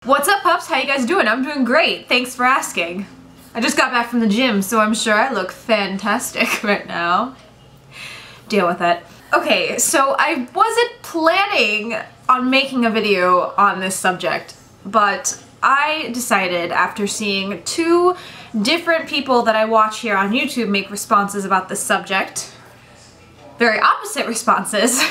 What's up, pups? How you guys doing? I'm doing great. Thanks for asking. I just got back from the gym, so I'm sure I look fantastic right now. Deal with it. Okay, so I wasn't planning on making a video on this subject, but I decided after seeing two different people that I watch here on YouTube make responses about this subject, very opposite responses,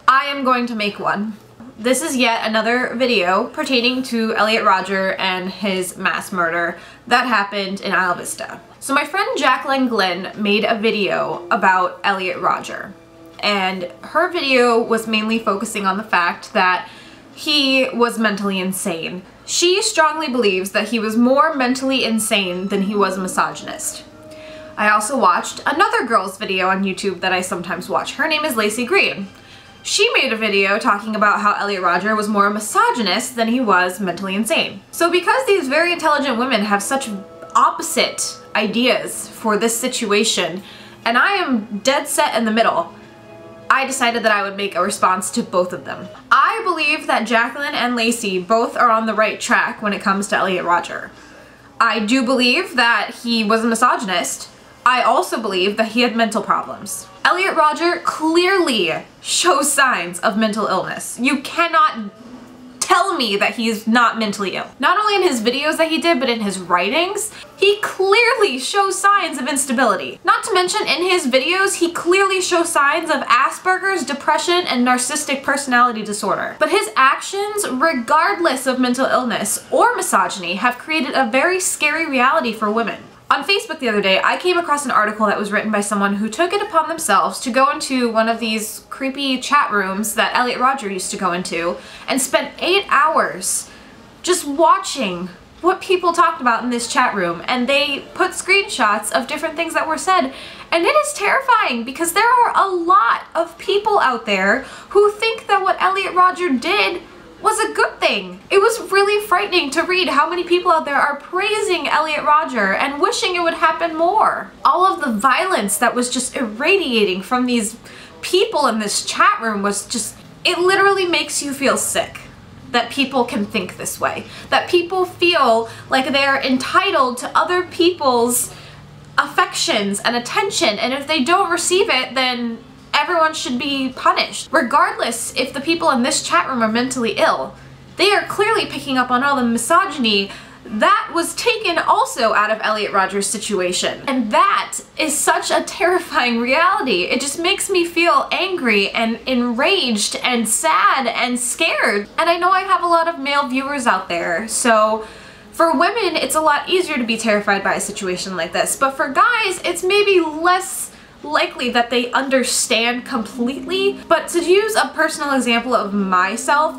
I am going to make one. This is yet another video pertaining to Elliot Rodger and his mass murder that happened in Isla Vista. So my friend Jacqueline Glynn made a video about Elliot Rodger, and her video was mainly focusing on the fact that he was mentally insane. She strongly believes that he was more mentally insane than he was a misogynist. I also watched another girl's video on YouTube that I sometimes watch. Her name is Lacey Green. She made a video talking about how Elliot Rodger was more a misogynist than he was mentally insane. So because these very intelligent women have such opposite ideas for this situation, and I am dead set in the middle, I decided that I would make a response to both of them. I believe that Jacqueline and Lacey both are on the right track when it comes to Elliot Rodger. I do believe that he was a misogynist. I also believe that he had mental problems. Elliot Rodger clearly shows signs of mental illness. You cannot tell me that he's not mentally ill. Not only in his videos that he did, but in his writings, he clearly shows signs of instability. Not to mention, in his videos, he clearly shows signs of Asperger's, depression, and narcissistic personality disorder. But his actions, regardless of mental illness or misogyny, have created a very scary reality for women. On Facebook the other day, I came across an article that was written by someone who took it upon themselves to go into one of these creepy chat rooms that Elliot Rodger used to go into and spent 8 hours just watching what people talked about in this chat room, and they put screenshots of different things that were said, and it is terrifying because there are a lot of people out there who think that what Elliot Rodger did was a good thing. It was really frightening to read how many people out there are praising Elliot Rodger and wishing it would happen more. All of the violence that was just irradiating from these people in this chat room was just, it literally makes you feel sick that people can think this way. That people feel like they're entitled to other people's affections and attention, and if they don't receive it, then everyone should be punished. Regardless if the people in this chat room are mentally ill, they are clearly picking up on all the misogyny that was taken also out of Elliot Rodger's situation. And that is such a terrifying reality. It just makes me feel angry and enraged and sad and scared. And I know I have a lot of male viewers out there, so for women it's a lot easier to be terrified by a situation like this. But for guys, it's maybe less likely that they understand completely. But to use a personal example of myself,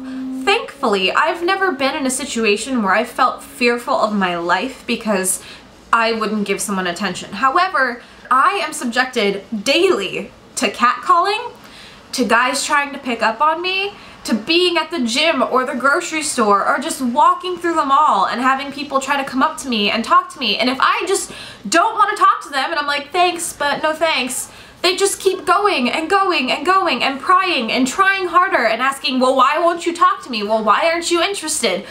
thankfully I've never been in a situation where I felt fearful of my life because I wouldn't give someone attention. However, I am subjected daily to catcalling, to guys trying to pick up on me, to being at the gym or the grocery store or just walking through the mall and having people try to come up to me and talk to me. And if I just don't want to talk to them and I'm like, thanks, but no thanks, they just keep going and going and going and prying and trying harder and asking, well, why won't you talk to me? Well, why aren't you interested?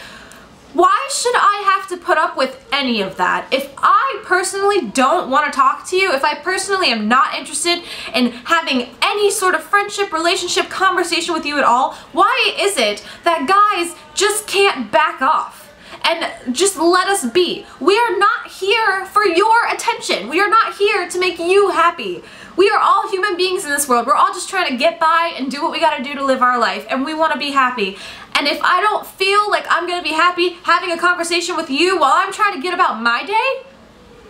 Why should I have to put up with any of that? If I personally don't want to talk to you, if I personally am not interested in having any sort of friendship, relationship, conversation with you at all, why is it that guys just can't back off and just let us be? We are not here for your attention. We are not here to make you happy. We are all human beings in this world. We're all just trying to get by and do what we gotta do to live our life, and we want to be happy. And if I don't feel like I'm gonna be happy having a conversation with you while I'm trying to get about my day,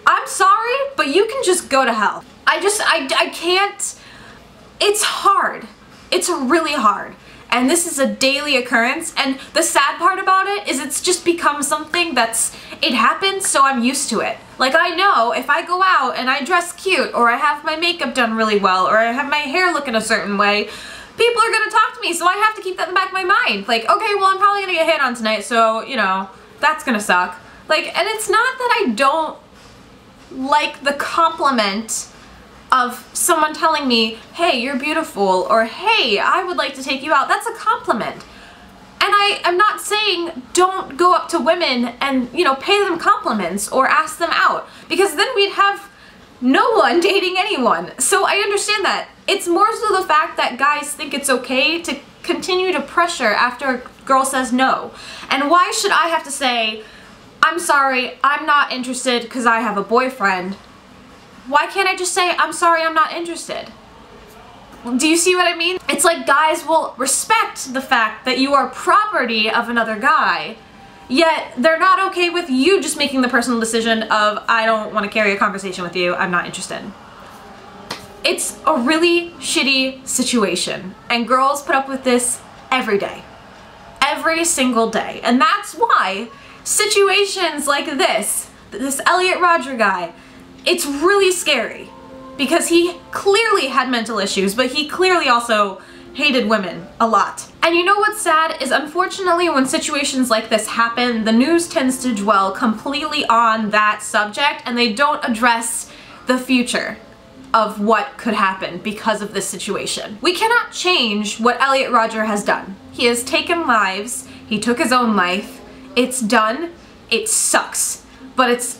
I'm sorry, but you can just go to hell. I can't, it's hard. It's really hard. And this is a daily occurrence, and the sad part about it is it's just become something it happens, so I'm used to it. Like, I know if I go out and I dress cute, or I have my makeup done really well, or I have my hair looking a certain way, people are gonna talk to me, so I have to keep that in the back of my mind. Like, okay, well, I'm probably gonna get hit on tonight, so, you know, that's gonna suck. Like, and it's not that I don't like the compliment of someone telling me, hey, you're beautiful, or hey, I would like to take you out. That's a compliment. I'm not saying don't go up to women and, you know, pay them compliments or ask them out, because then we'd have no one dating anyone. So I understand that. It's more so the fact that guys think it's okay to continue to pressure after a girl says no. And why should I have to say, I'm sorry, I'm not interested because I have a boyfriend? Why can't I just say, I'm sorry, I'm not interested? Do you see what I mean? It's like guys will respect the fact that you are property of another guy, yet they're not okay with you just making the personal decision of, I don't want to carry a conversation with you, I'm not interested. It's a really shitty situation, and girls put up with this every day. Every single day. And that's why situations like this Elliot Rodger guy, it's really scary. Because he clearly had mental issues, but he clearly also hated women a lot. And you know what's sad is, unfortunately, when situations like this happen, the news tends to dwell completely on that subject, and they don't address the future of what could happen because of this situation. We cannot change what Elliot Rodger has done. He has taken lives, he took his own life, it's done, it sucks. But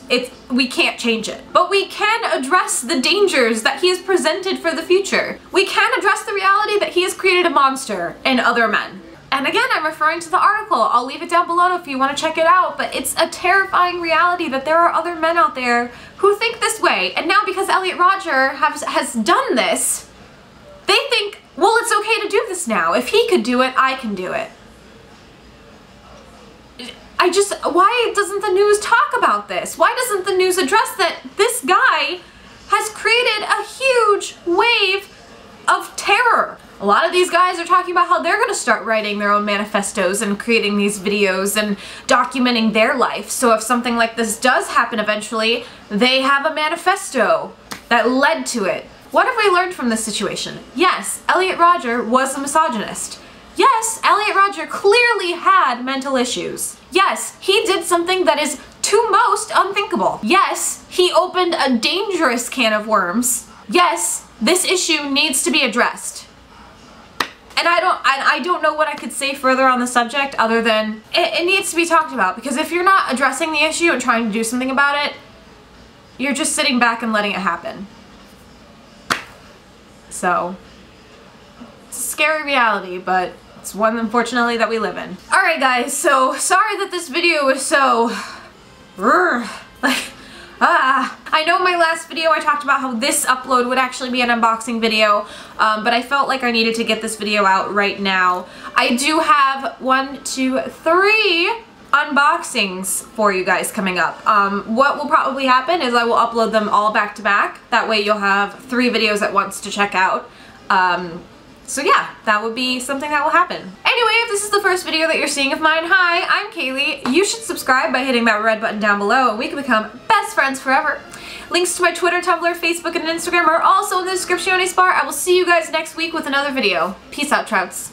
we can't change it. But we can address the dangers that he has presented for the future. We can address the reality that he has created a monster in other men. And again, I'm referring to the article. I'll leave it down below if you want to check it out, but it's a terrifying reality that there are other men out there who think this way. And now because Elliot Rodger has done this, they think, well, it's okay to do this now. If he could do it, I can do it. Why doesn't the news talk about this? Why doesn't the news address that this guy has created a huge wave of terror? A lot of these guys are talking about how they're gonna start writing their own manifestos and creating these videos and documenting their life. So if something like this does happen eventually, they have a manifesto that led to it. What have we learned from this situation? Yes, Elliot Rodger was a misogynist. Yes, Elliot Rodger clearly had mental issues. Yes, he did something that is to most unthinkable. Yes, he opened a dangerous can of worms. Yes, this issue needs to be addressed. And I don't know what I could say further on the subject other than it needs to be talked about, because if you're not addressing the issue and trying to do something about it, you're just sitting back and letting it happen. So, it's a scary reality, but it's one, unfortunately, that we live in. Alright guys, so sorry that this video was so... I know my last video I talked about how this upload would actually be an unboxing video, but I felt like I needed to get this video out right now. I do have 1, 2, 3 unboxings for you guys coming up. What will probably happen is I will upload them all back to back. That way you'll have 3 videos at once to check out. So yeah, that would be something that will happen. Anyway, if this is the first video that you're seeing of mine, hi, I'm Kayleigh. You should subscribe by hitting that red button down below and we can become best friends forever. Links to my Twitter, Tumblr, Facebook, and Instagram are also in the description bar. I will see you guys next week with another video. Peace out, Trouts.